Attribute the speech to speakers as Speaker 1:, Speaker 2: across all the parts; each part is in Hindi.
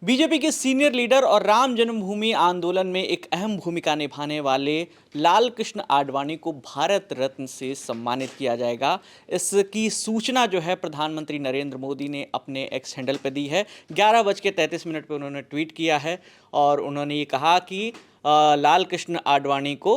Speaker 1: बीजेपी के सीनियर लीडर और राम जन्मभूमि आंदोलन में एक अहम भूमिका निभाने वाले लाल कृष्ण आडवाणी को भारत रत्न से सम्मानित किया जाएगा। इसकी सूचना जो है प्रधानमंत्री नरेंद्र मोदी ने अपने एक्स हैंडल पर दी है। 11:33 पर उन्होंने ट्वीट किया है और उन्होंने ये कहा कि लाल कृष्ण आडवाणी को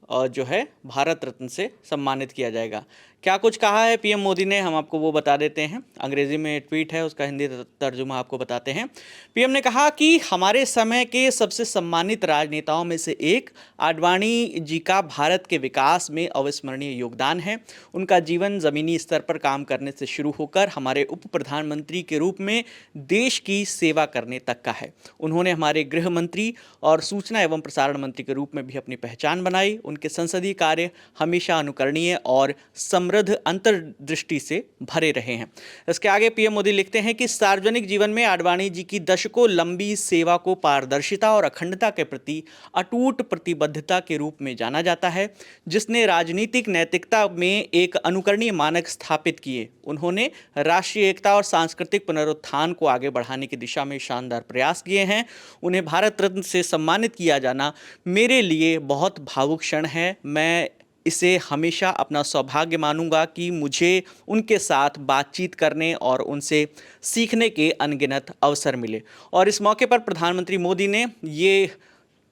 Speaker 1: जो है भारत रत्न से सम्मानित किया जाएगा। क्या कुछ कहा है पीएम मोदी ने, हम आपको वो बता देते हैं। अंग्रेजी में ट्वीट है, उसका हिंदी तर्जुमा आपको बताते हैं। पीएम ने कहा कि हमारे समय के सबसे सम्मानित राजनेताओं में से एक आडवाणी जी का भारत के विकास में अविस्मरणीय योगदान है। उनका जीवन ज़मीनी स्तर पर काम करने से शुरू होकर हमारे उप प्रधानमंत्री के रूप में देश की सेवा करने तक का है। उन्होंने हमारे गृह मंत्री और सूचना एवं प्रसारण मंत्री के रूप में भी अपनी पहचान बनाई। उनके संसदीय कार्य हमेशा अनुकरणीय और समृद्ध अंतर्दृष्टि से भरे रहे हैं। इसके आगे पीएम मोदी लिखते हैं कि सार्वजनिक जीवन में आडवाणी जी की दशकों लंबी सेवा को पारदर्शिता और अखंडता के प्रति अटूट प्रतिबद्धता के रूप में जाना जाता है, जिसने राजनीतिक नैतिकता में एक अनुकरणीय मानक स्थापित किए। उन्होंने राष्ट्रीय एकता और सांस्कृतिक पुनरुत्थान को आगे बढ़ाने की दिशा में शानदार प्रयास किए हैं। उन्हें भारत रत्न से सम्मानित किया जाना मेरे लिए बहुत भावुक क्षण है। मैं इसे हमेशा अपना सौभाग्य मानूंगा कि मुझे उनके साथ बातचीत करने और उनसे सीखने के अनगिनत अवसर मिले। और इस मौके पर प्रधानमंत्री मोदी ने ये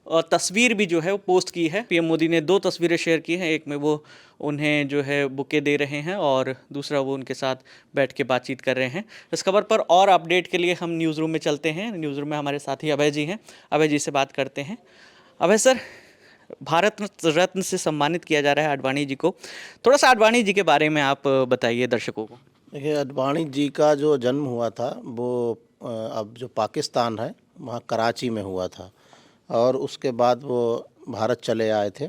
Speaker 1: तस्वीर भी जो है वो पोस्ट की है। पीएम मोदी ने 2 तस्वीरें शेयर की हैं। एक में वो उन्हें जो है बुके दे रहे हैं और दूसरा वो उनके साथ बैठ के बातचीत कर रहे हैं। इस खबर पर और अपडेट के लिए हम न्यूज़ रूम में चलते हैं। न्यूज़ रूम में हमारे साथी अभय जी हैं। अभय जी से बात करते हैं। अभय सर, भारत रत्न से सम्मानित किया जा रहा है आडवाणी जी को। थोड़ा सा आडवाणी जी के बारे में आप बताइए दर्शकों को।
Speaker 2: देखिए, आडवाणी जी का जो जन्म हुआ था वो अब जो पाकिस्तान है वहाँ कराची में हुआ था और उसके बाद वो भारत चले आए थे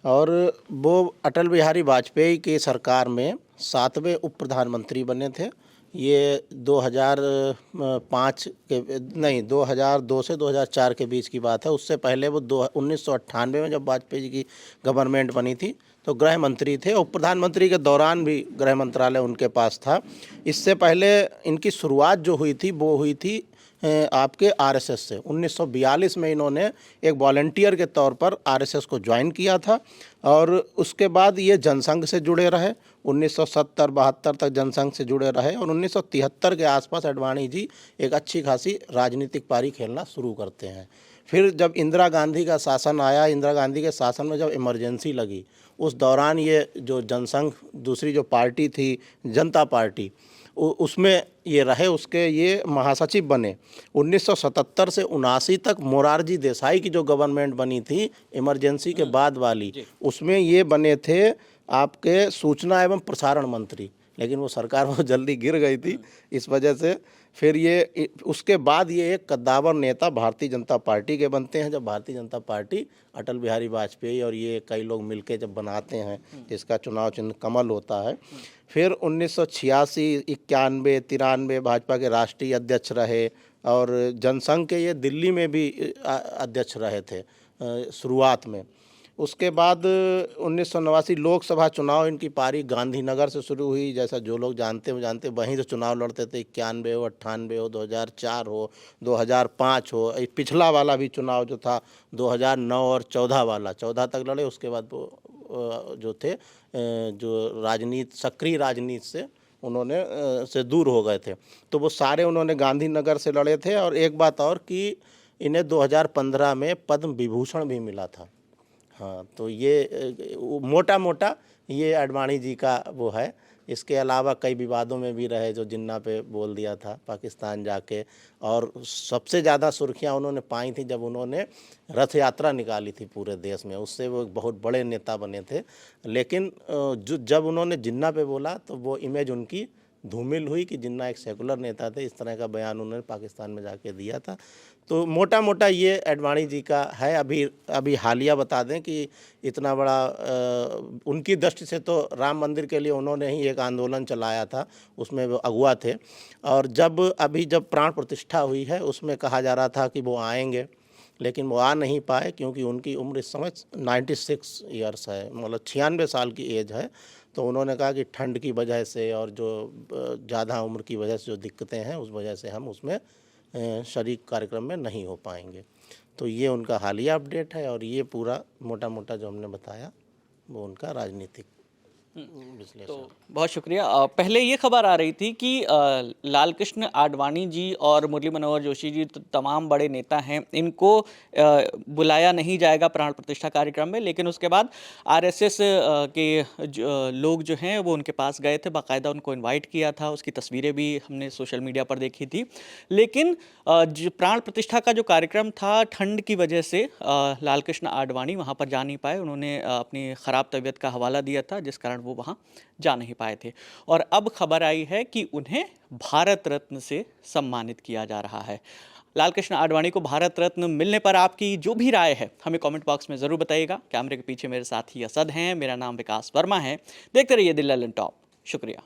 Speaker 2: और वो अटल बिहारी वाजपेयी की सरकार में 7वें उप प्रधानमंत्री बने थे। ये 2005 के नहीं 2002 से 2004 के बीच की बात है। उससे पहले वो 1998 में जब वाजपेयी जी की गवर्नमेंट बनी थी तो गृह मंत्री थे और प्रधानमंत्री के दौरान भी गृह मंत्रालय उनके पास था। इससे पहले इनकी शुरुआत जो हुई थी वो हुई थी आपके आरएसएस से। 1942 में इन्होंने एक वॉलंटियर के तौर पर आरएसएस को ज्वाइन किया था और उसके बाद ये जनसंघ से जुड़े रहे। 1970-72 तक जनसंघ से जुड़े रहे और 1973 के आसपास आडवाणी जी एक अच्छी खासी राजनीतिक पारी खेलना शुरू करते हैं। फिर जब इंदिरा गांधी का शासन आया, इंदिरा गांधी के शासन में जब इमरजेंसी लगी उस दौरान ये जो जनसंघ दूसरी जो पार्टी थी जनता पार्टी उसमें ये रहे, उसके ये महासचिव बने। 1977 से 79 तक मोरारजी देसाई की जो गवर्नमेंट बनी थी इमरजेंसी के बाद वाली, उसमें ये बने थे आपके सूचना एवं प्रसारण मंत्री, लेकिन वो सरकार बहुत जल्दी गिर गई थी। इस वजह से फिर ये उसके बाद ये एक कद्दावर नेता भारतीय जनता पार्टी के बनते हैं। जब भारतीय जनता पार्टी अटल बिहारी वाजपेयी और ये कई लोग मिलके जब बनाते हैं, जिसका चुनाव चिन्ह कमल होता है। फिर 1986, 91, 93 भाजपा के राष्ट्रीय अध्यक्ष रहे और जनसंघ के ये दिल्ली में भी अध्यक्ष रहे थे शुरुआत में। उसके बाद 1989 लोकसभा चुनाव इनकी पारी गांधीनगर से शुरू हुई। जैसा जो लोग जानते हो जानते, वहीं से चुनाव लड़ते थे। 91 हो, 98 हो, 2004 हो, 2005 हो। पिछला वाला भी चुनाव जो था 2009 और 14 वाला, 14 तक लड़े। उसके बाद वो जो थे जो राजनीति सक्रिय राजनीति से उन्होंने से दूर हो गए थे, तो वो सारे उन्होंने गांधीनगर से लड़े थे। और एक बात और कि इन्हें 2015 में पद्म विभूषण भी मिला था। हाँ, तो ये मोटा मोटा ये आडवाणी जी का वो है। इसके अलावा कई विवादों में भी रहे, जो जिन्ना पे बोल दिया था पाकिस्तान जाके, और सबसे ज़्यादा सुर्खियां उन्होंने पाई थी जब उन्होंने रथ यात्रा निकाली थी पूरे देश में। उससे वो एक बहुत बड़े नेता बने थे। लेकिन जब उन्होंने जिन्ना पे बोला तो वो इमेज उनकी धूमिल हुई कि जिन्ना एक सेकुलर नेता थे। इस तरह का बयान उन्होंने पाकिस्तान में जाके दिया था। तो मोटा मोटा ये आडवाणी जी का है। अभी हालिया बता दें कि इतना बड़ा उनकी दृष्टि से तो राम मंदिर के लिए उन्होंने ही एक आंदोलन चलाया था, उसमें वो अगुआ थे। और जब प्राण प्रतिष्ठा हुई है उसमें कहा जा रहा था कि वो आएंगे, लेकिन वो आ नहीं पाए क्योंकि उनकी उम्र इस समय 96 ईयर्स है, मतलब 96 साल की एज है। तो उन्होंने कहा कि ठंड की वजह से और जो ज़्यादा उम्र की वजह से जो दिक्कतें हैं उस वजह से हम उसमें शरीक कार्यक्रम में नहीं हो पाएंगे। तो ये उनका हालिया अपडेट है और ये पूरा मोटा मोटा जो हमने बताया वो उनका राजनीतिक विश्लेषण।
Speaker 1: तो बहुत शुक्रिया। पहले ये खबर आ रही थी कि लाल कृष्ण आडवाणी जी और मुरली मनोहर जोशी जी तो तमाम बड़े नेता हैं, इनको बुलाया नहीं जाएगा प्राण प्रतिष्ठा कार्यक्रम में, लेकिन उसके बाद आरएसएस के लोग जो हैं वो उनके पास गए थे, बाकायदा उनको इनवाइट किया था, उसकी तस्वीरें भी हमने सोशल मीडिया पर देखी थी। लेकिन जो प्राण प्रतिष्ठा का जो कार्यक्रम था, ठंड की वजह से लाल कृष्ण आडवाणी वहाँ पर जा नहीं पाए। उन्होंने अपनी ख़राब तबीयत का हवाला दिया था, जिस कारण वो वहाँ जा नहीं पाए थे। और अब खबर आई है कि उन्हें भारत रत्न से सम्मानित किया जा रहा है। लाल कृष्ण आडवाणी को भारत रत्न मिलने पर आपकी जो भी राय है हमें कमेंट बॉक्स में ज़रूर बताइएगा। कैमरे के पीछे मेरे साथी असद हैं, मेरा नाम विकास वर्मा है। देखते रहिए दिल ललन टॉप। शुक्रिया।